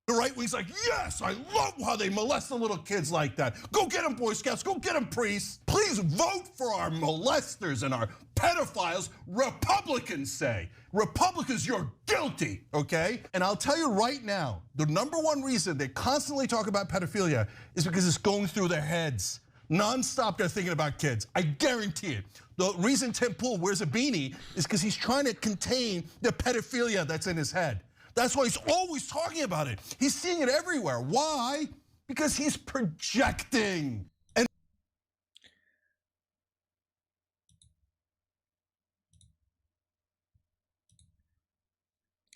The right wing's like, yes, I love how they molest the little kids like that. Go get them, Boy Scouts, go get them, priests. Please vote for our molesters and our pedophiles, Republicans say. Republicans, you're guilty, okay? And I'll tell you right now, the number one reason they constantly talk about pedophilia is because it's going through their heads. Non-stop, they're thinking about kids. I guarantee it. The reason Tim Pool wears a beanie is because he's trying to contain the pedophilia that's in his head. That's why he's always talking about it. He's seeing it everywhere. Why? Because he's projecting. And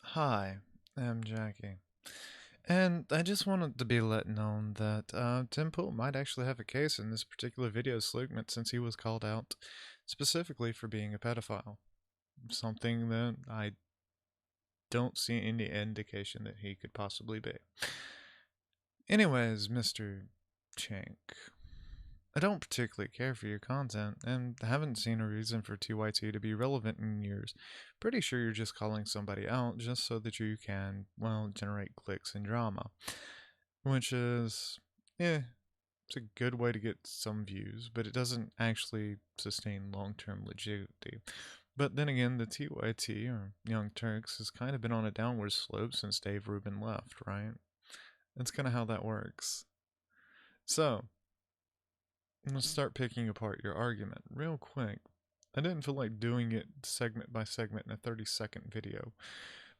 Hi, I'm Jackie. And I just wanted to be let known that Tim Pool might actually have a case in this particular video segment since he was called out specifically for being a pedophile. Something that I don't see any indication that he could possibly be. Anyways, Mr. Cenk, I don't particularly care for your content and haven't seen a reason for TYT to be relevant in years. Pretty sure you're just calling somebody out just so that you can, well, generate clicks and drama. Which is, it's a good way to get some views, but it doesn't actually sustain long-term legitimacy. But then again, the TYT, or Young Turks, has kind of been on a downward slope since Dave Rubin left, right? That's kind of how that works. So, let's start picking apart your argument real quick. I didn't feel like doing it segment by segment in a 30-second video,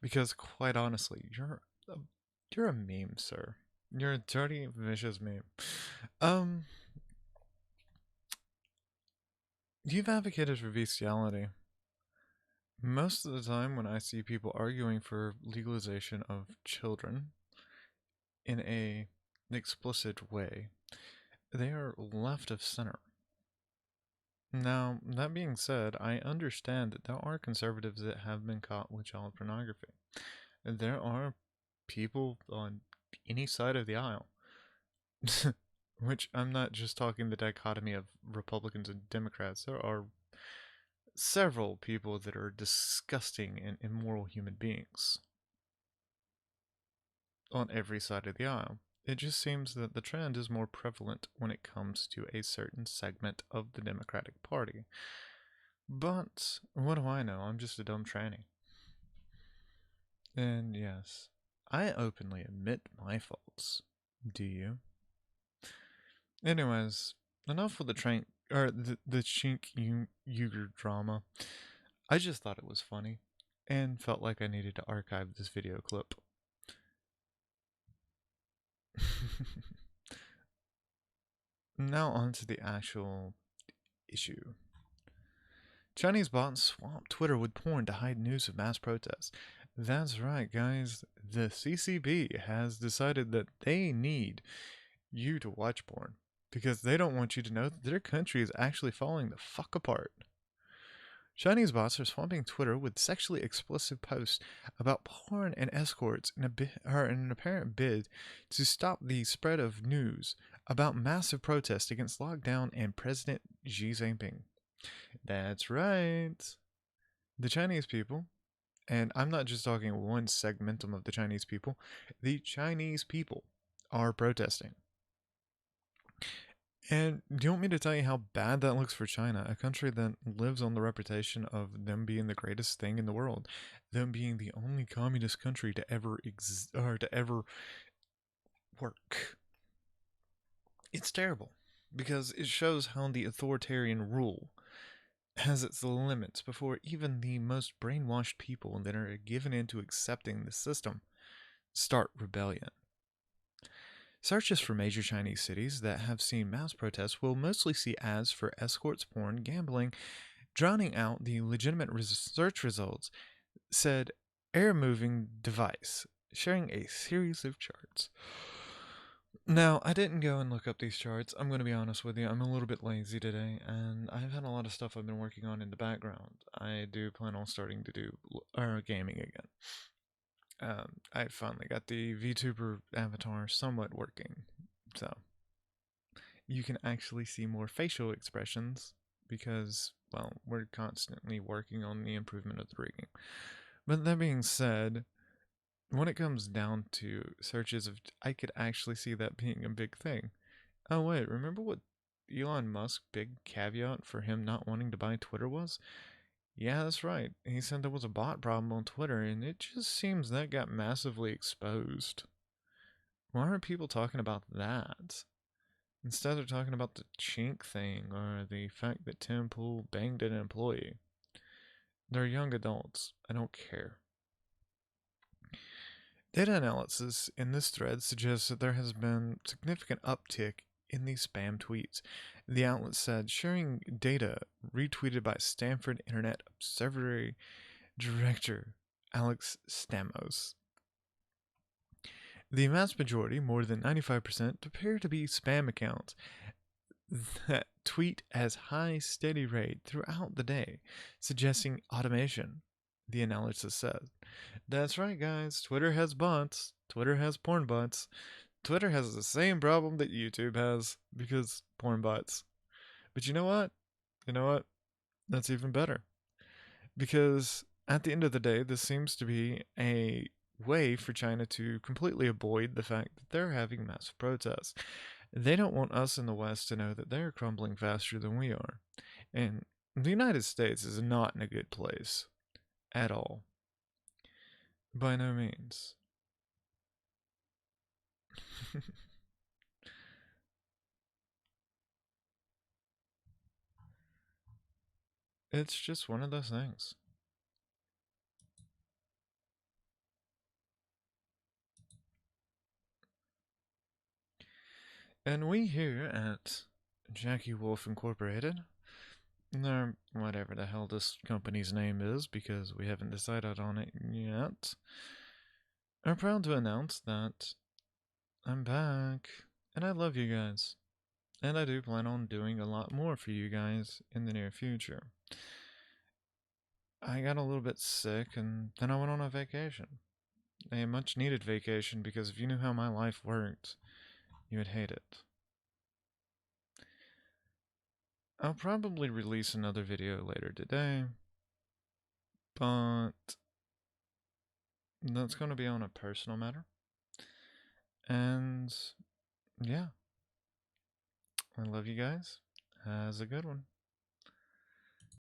because quite honestly, you're a meme, sir. You're a dirty, vicious meme. You've advocated for bestiality. Most of the time when I see people arguing for legalization of children in an explicit way, they are left of center. Now, that being said, I understand that there are conservatives that have been caught with child pornography. There are people on any side of the aisle, which I'm not just talking the dichotomy of Republicans and Democrats. There are several people that are disgusting and immoral human beings on every side of the aisle. It just seems that the trend is more prevalent when it comes to a certain segment of the Democratic Party. But what do I know? I'm just a dumb tranny. And yes, I openly admit my faults. Do you? Anyways, enough with the Cenk Uyghur drama. I just thought it was funny and felt like I needed to archive this video clip. Now on to the actual issue. Chinese bots swamp Twitter with porn to hide news of mass protests. That's right, guys. The CCP has decided that they need you to watch porn because they don't want you to know that their country is actually falling the fuck apart. Chinese bots are swamping Twitter with sexually explicit posts about porn and escorts in an apparent bid to stop the spread of news about massive protests against lockdown and President Xi Jinping. That's right. The Chinese people, and I'm not just talking one segmentum of the Chinese people, the Chinese people are protesting. And do you want me to tell you how bad that looks for China, a country that lives on the reputation of them being the greatest thing in the world, them being the only communist country to ever work? It's terrible because it shows how the authoritarian rule has its limits before even the most brainwashed people that are given into accepting the system start rebellion. Searches for major Chinese cities that have seen mass protests will mostly see ads for escorts, porn, gambling, drowning out the legitimate search results, said Air Moving Device, sharing a series of charts. Now, I didn't go and look up these charts. I'm going to be honest with you. I'm a little bit lazy today, and I've had a lot of stuff I've been working on in the background. I do plan on starting to do gaming again. I finally got the VTuber avatar somewhat working, so you can actually see more facial expressions because, well, we're constantly working on the improvement of the rigging. But that being said, when it comes down to searches of, I could actually see that being a big thing. Oh wait, remember what Elon Musk's big caveat for him not wanting to buy Twitter was? Yeah, that's right. He said there was a bot problem on Twitter, and it just seems that got massively exposed. Why aren't people talking about that? Instead, they're talking about the Cenk thing or the fact that Tim Pool banged an employee. They're young adults. I don't care. Data analysis in this thread suggests that there has been significant uptick in these spam tweets. The outlet said sharing data retweeted by Stanford Internet Observatory Director Alex Stamos. The vast majority, more than 95%, appear to be spam accounts that tweet as high steady rate throughout the day, suggesting automation, the analysis said. That's right, guys. Twitter has bots. Twitter has porn bots. Twitter has the same problem that YouTube has because porn bots. But you know what? You know what? That's even better. Because at the end of the day, this seems to be a way for China to completely avoid the fact that they're having massive protests. They don't want us in the West to know that they're crumbling faster than we are. And the United States is not in a good place at all. By no means. It's just one of those things. And we here at Jackie Wolf Incorporated, or whatever the hell this company's name is because we haven't decided on it yet, are proud to announce that I'm back. And I love you guys. And I do plan on doing a lot more for you guys in the near future. I got a little bit sick and then I went on a vacation. A much needed vacation because if you knew how my life worked, you would hate it. I'll probably release another video later today, but that's going to be on a personal matter. And yeah, I love you guys. Has a good one.